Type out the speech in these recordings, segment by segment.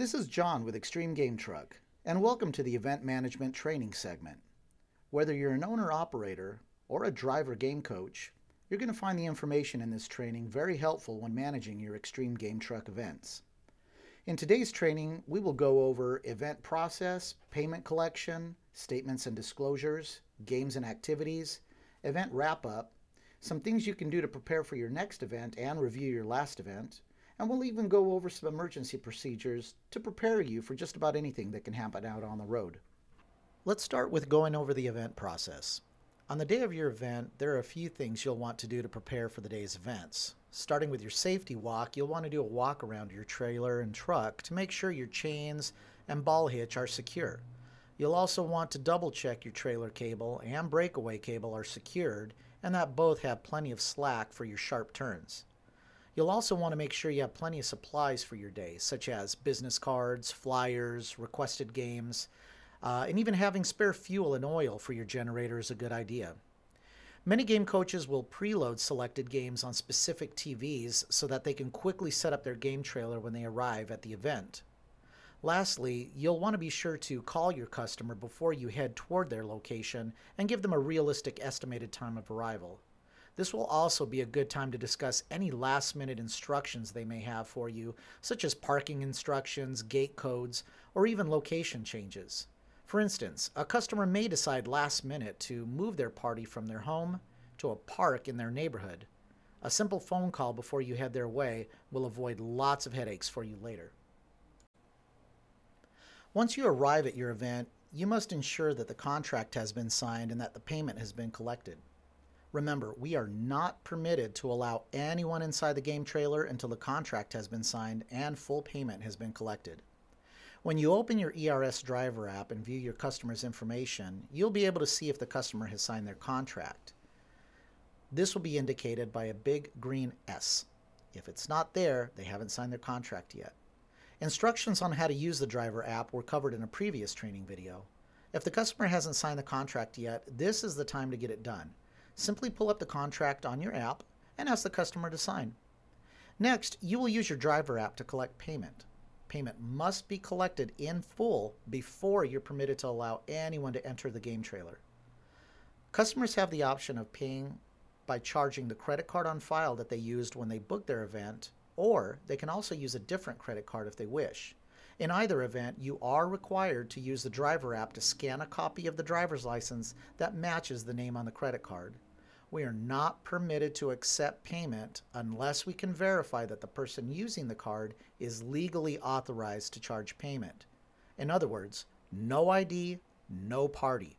This is John with Extreme Game Truck, and welcome to the Event Management Training segment. Whether you're an owner-operator or a driver game coach, you're going to find the information in this training very helpful when managing your Extreme Game Truck events. In today's training, we will go over event process, payment collection, statements and disclosures, games and activities, event wrap-up, some things you can do to prepare for your next event and review your last event, and we'll even go over some emergency procedures to prepare you for just about anything that can happen out on the road. Let's start with going over the event process. On the day of your event, there are a few things you'll want to do to prepare for the day's events. Starting with your safety walk, you'll want to do a walk around your trailer and truck to make sure your chains and ball hitch are secure. You'll also want to double check your trailer cable and breakaway cable are secured and that both have plenty of slack for your sharp turns. You'll also want to make sure you have plenty of supplies for your day, such as business cards, flyers, requested games, and even having spare fuel and oil for your generator is a good idea. Many game coaches will preload selected games on specific TVs so that they can quickly set up their game trailer when they arrive at the event. Lastly, you'll want to be sure to call your customer before you head toward their location and give them a realistic estimated time of arrival. This will also be a good time to discuss any last-minute instructions they may have for you, such as parking instructions, gate codes, or even location changes. For instance, a customer may decide last minute to move their party from their home to a park in their neighborhood. A simple phone call before you head their way will avoid lots of headaches for you later. Once you arrive at your event, you must ensure that the contract has been signed and that the payment has been collected. Remember, we are not permitted to allow anyone inside the game trailer until the contract has been signed and full payment has been collected. When you open your ERS driver app and view your customer's information, you'll be able to see if the customer has signed their contract. This will be indicated by a big green S. If it's not there, they haven't signed their contract yet. Instructions on how to use the driver app were covered in a previous training video. If the customer hasn't signed the contract yet, this is the time to get it done. Simply pull up the contract on your app and ask the customer to sign. Next, you will use your driver app to collect payment. Payment must be collected in full before you're permitted to allow anyone to enter the game trailer. Customers have the option of paying by charging the credit card on file that they used when they booked their event, or they can also use a different credit card if they wish. In either event, you are required to use the driver app to scan a copy of the driver's license that matches the name on the credit card. We are not permitted to accept payment unless we can verify that the person using the card is legally authorized to charge payment. In other words, no ID, no party.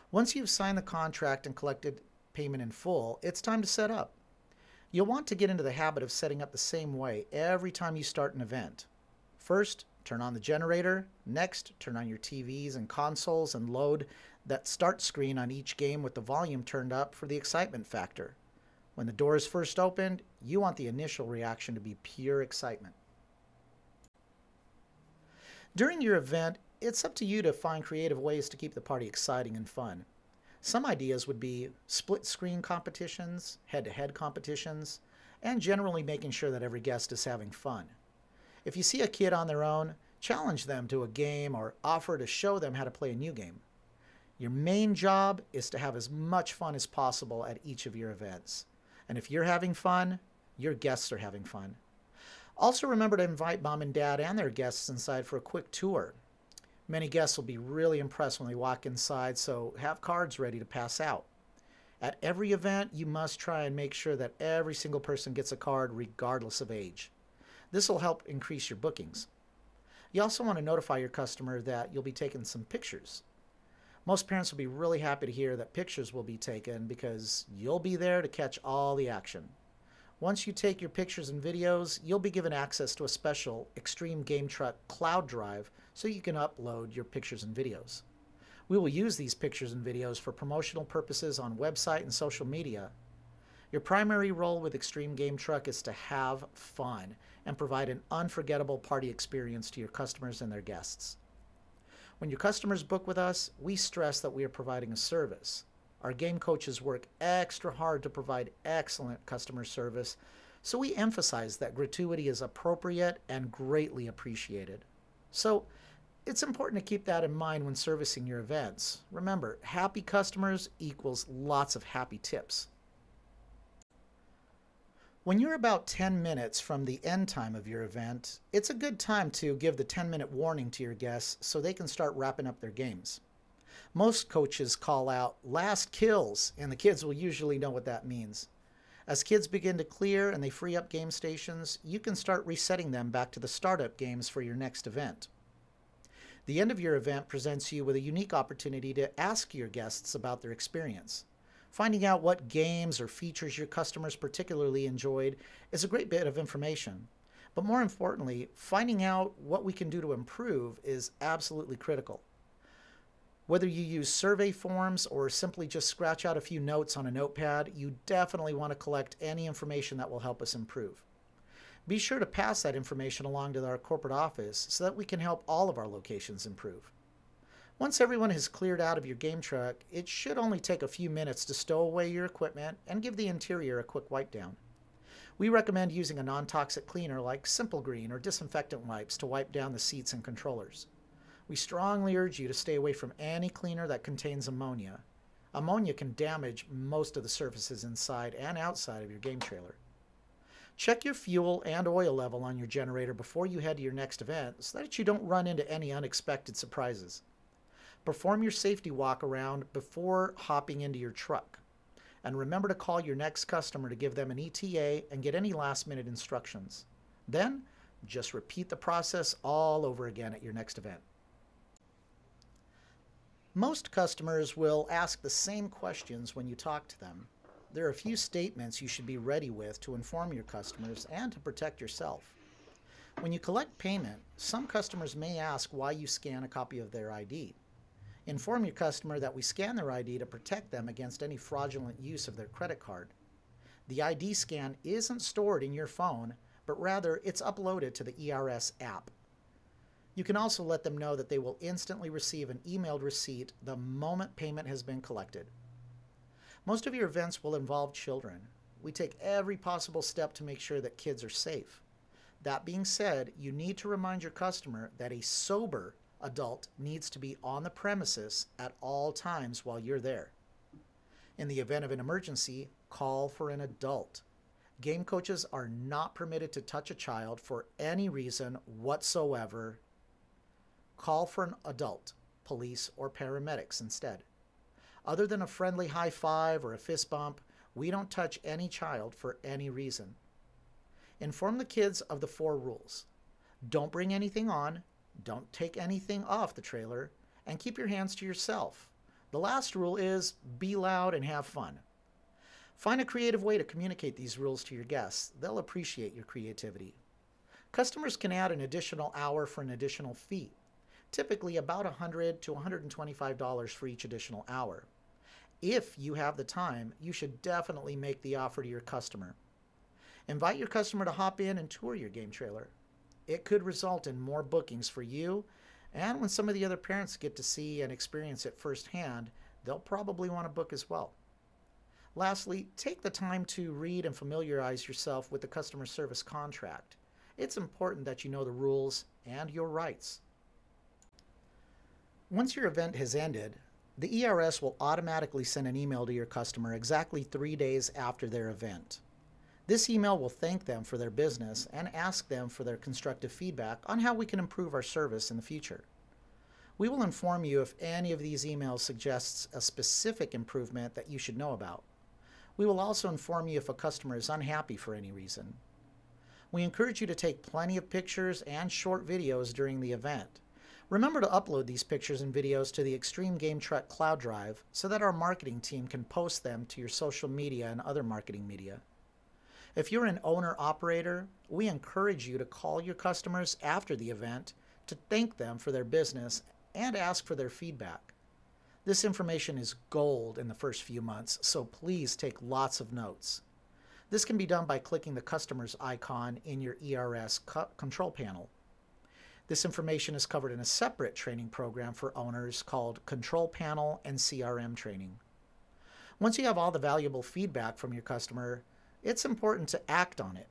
Once you've signed the contract and collected payment in full, it's time to set up. You'll want to get into the habit of setting up the same way every time you start an event. First, turn on the generator. Next, turn on your TVs and consoles and load that start screen on each game with the volume turned up for the excitement factor. When the door is first opened, you want the initial reaction to be pure excitement. During your event, it's up to you to find creative ways to keep the party exciting and fun. Some ideas would be split screen competitions, head-to-head competitions, and generally making sure that every guest is having fun. If you see a kid on their own, challenge them to a game or offer to show them how to play a new game. Your main job is to have as much fun as possible at each of your events. And if you're having fun, your guests are having fun. Also remember to invite mom and dad and their guests inside for a quick tour. Many guests will be really impressed when they walk inside, so have cards ready to pass out. At every event, you must try and make sure that every single person gets a card regardless of age. This will help increase your bookings. You also want to notify your customer that you'll be taking some pictures. Most parents will be really happy to hear that pictures will be taken because you'll be there to catch all the action. Once you take your pictures and videos, you'll be given access to a special Extreme Game Truck cloud drive so you can upload your pictures and videos. We will use these pictures and videos for promotional purposes on website and social media. Your primary role with Extreme Game Truck is to have fun and provide an unforgettable party experience to your customers and their guests. When your customers book with us, we stress that we are providing a service. Our game coaches work extra hard to provide excellent customer service, so we emphasize that gratuity is appropriate and greatly appreciated. So it's important to keep that in mind when servicing your events. Remember, happy customers equals lots of happy tips. When you're about 10 minutes from the end time of your event, it's a good time to give the 10-minute warning to your guests so they can start wrapping up their games. Most coaches call out last kills, and the kids will usually know what that means. As kids begin to clear and they free up game stations, you can start resetting them back to the startup games for your next event. The end of your event presents you with a unique opportunity to ask your guests about their experience. Finding out what games or features your customers particularly enjoyed is a great bit of information. But more importantly, finding out what we can do to improve is absolutely critical. Whether you use survey forms or simply just scratch out a few notes on a notepad, you definitely want to collect any information that will help us improve. Be sure to pass that information along to our corporate office so that we can help all of our locations improve. Once everyone has cleared out of your game truck, it should only take a few minutes to stow away your equipment and give the interior a quick wipe down. We recommend using a non-toxic cleaner like Simple Green or disinfectant wipes to wipe down the seats and controllers. We strongly urge you to stay away from any cleaner that contains ammonia. Ammonia can damage most of the surfaces inside and outside of your game trailer. Check your fuel and oil level on your generator before you head to your next event so that you don't run into any unexpected surprises. Perform your safety walk around before hopping into your truck. And remember to call your next customer to give them an ETA and get any last-minute instructions. Then, just repeat the process all over again at your next event. Most customers will ask the same questions when you talk to them. There are a few statements you should be ready with to inform your customers and to protect yourself. When you collect payment, some customers may ask why you scan a copy of their ID. Inform your customer that we scan their ID to protect them against any fraudulent use of their credit card. The ID scan isn't stored in your phone, but rather it's uploaded to the ERS app. You can also let them know that they will instantly receive an emailed receipt the moment payment has been collected. Most of your events will involve children. We take every possible step to make sure that kids are safe. That being said, you need to remind your customer that a sober adult needs to be on the premises at all times while you're there. In the event of an emergency, call for an adult. Game coaches are not permitted to touch a child for any reason whatsoever. Call for an adult, police, or paramedics instead. Other than a friendly high five or a fist bump, we don't touch any child for any reason. Inform the kids of the 4 rules. Don't bring anything on, don't take anything off the trailer, and keep your hands to yourself. The last rule is be loud and have fun. Find a creative way to communicate these rules to your guests. They'll appreciate your creativity. Customers can add an additional hour for an additional fee, typically about $100 to $125 for each additional hour. If you have the time, you should definitely make the offer to your customer. Invite your customer to hop in and tour your game trailer. It could result in more bookings for you, and when some of the other parents get to see and experience it firsthand, they'll probably want to book as well. Lastly, take the time to read and familiarize yourself with the customer service contract. It's important that you know the rules and your rights. Once your event has ended, the ERS will automatically send an email to your customer exactly 3 days after their event. This email will thank them for their business and ask them for their constructive feedback on how we can improve our service in the future. We will inform you if any of these emails suggests a specific improvement that you should know about. We will also inform you if a customer is unhappy for any reason. We encourage you to take plenty of pictures and short videos during the event. Remember to upload these pictures and videos to the Extreme Game Truck Cloud Drive so that our marketing team can post them to your social media and other marketing media. If you're an owner-operator, we encourage you to call your customers after the event to thank them for their business and ask for their feedback. This information is gold in the first few months, so please take lots of notes. This can be done by clicking the customer's icon in your ERS control panel. This information is covered in a separate training program for owners called Control Panel and CRM Training. Once you have all the valuable feedback from your customer, it's important to act on it.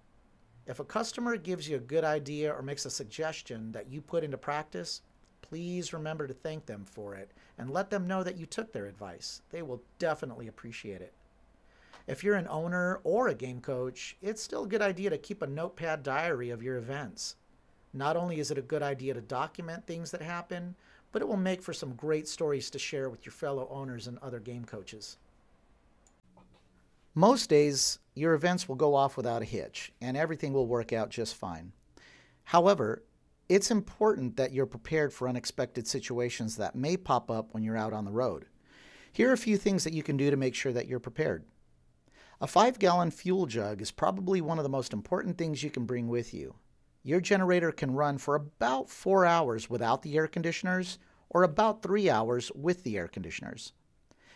If a customer gives you a good idea or makes a suggestion that you put into practice, please remember to thank them for it and let them know that you took their advice. They will definitely appreciate it. If you're an owner or a game coach, it's still a good idea to keep a notepad diary of your events. Not only is it a good idea to document things that happen, but it will make for some great stories to share with your fellow owners and other game coaches. Most days, your events will go off without a hitch, and everything will work out just fine. However, it's important that you're prepared for unexpected situations that may pop up when you're out on the road. Here are a few things that you can do to make sure that you're prepared. A 5-gallon fuel jug is probably one of the most important things you can bring with you. Your generator can run for about 4 hours without the air conditioners or about 3 hours with the air conditioners.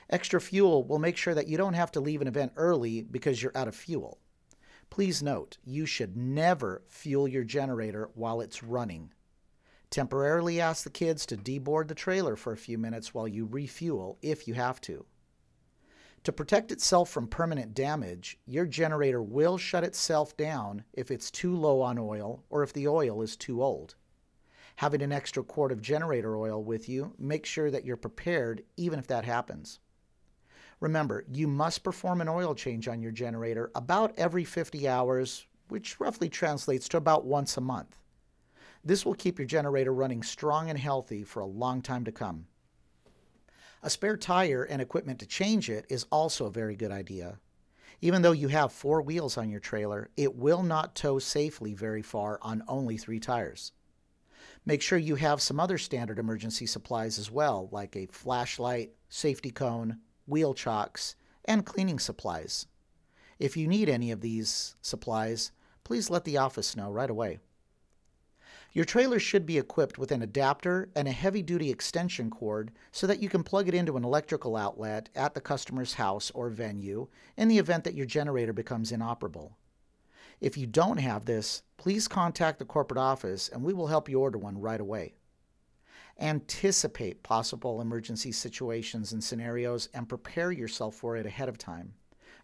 Extra fuel will make sure that you don't have to leave an event early because you're out of fuel. Please note, you should never fuel your generator while it's running. Temporarily ask the kids to deboard the trailer for a few minutes while you refuel if you have to. To protect itself from permanent damage, your generator will shut itself down if it's too low on oil or if the oil is too old. Having an extra quart of generator oil with you makes sure that you're prepared even if that happens. Remember, you must perform an oil change on your generator about every 50 hours, which roughly translates to about once a month. This will keep your generator running strong and healthy for a long time to come. A spare tire and equipment to change it is also a very good idea. Even though you have 4 wheels on your trailer, it will not tow safely very far on only 3 tires. Make sure you have some other standard emergency supplies as well, like a flashlight, safety cone, wheel chocks, and cleaning supplies. If you need any of these supplies, please let the office know right away. Your trailer should be equipped with an adapter and a heavy-duty extension cord so that you can plug it into an electrical outlet at the customer's house or venue in the event that your generator becomes inoperable. If you don't have this, please contact the corporate office and we will help you order one right away. Anticipate possible emergency situations and scenarios and prepare yourself for it ahead of time.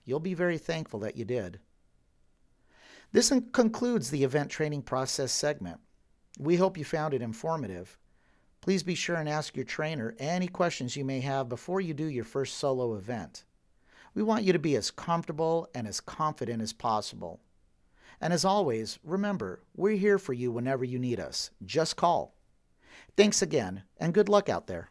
You'll be very thankful that you did. This concludes the event training process segment. We hope you found it informative. Please be sure and ask your trainer any questions you may have before you do your first solo event. We want you to be as comfortable and as confident as possible. And as always, remember, we're here for you whenever you need us. Just call. Thanks again, and good luck out there.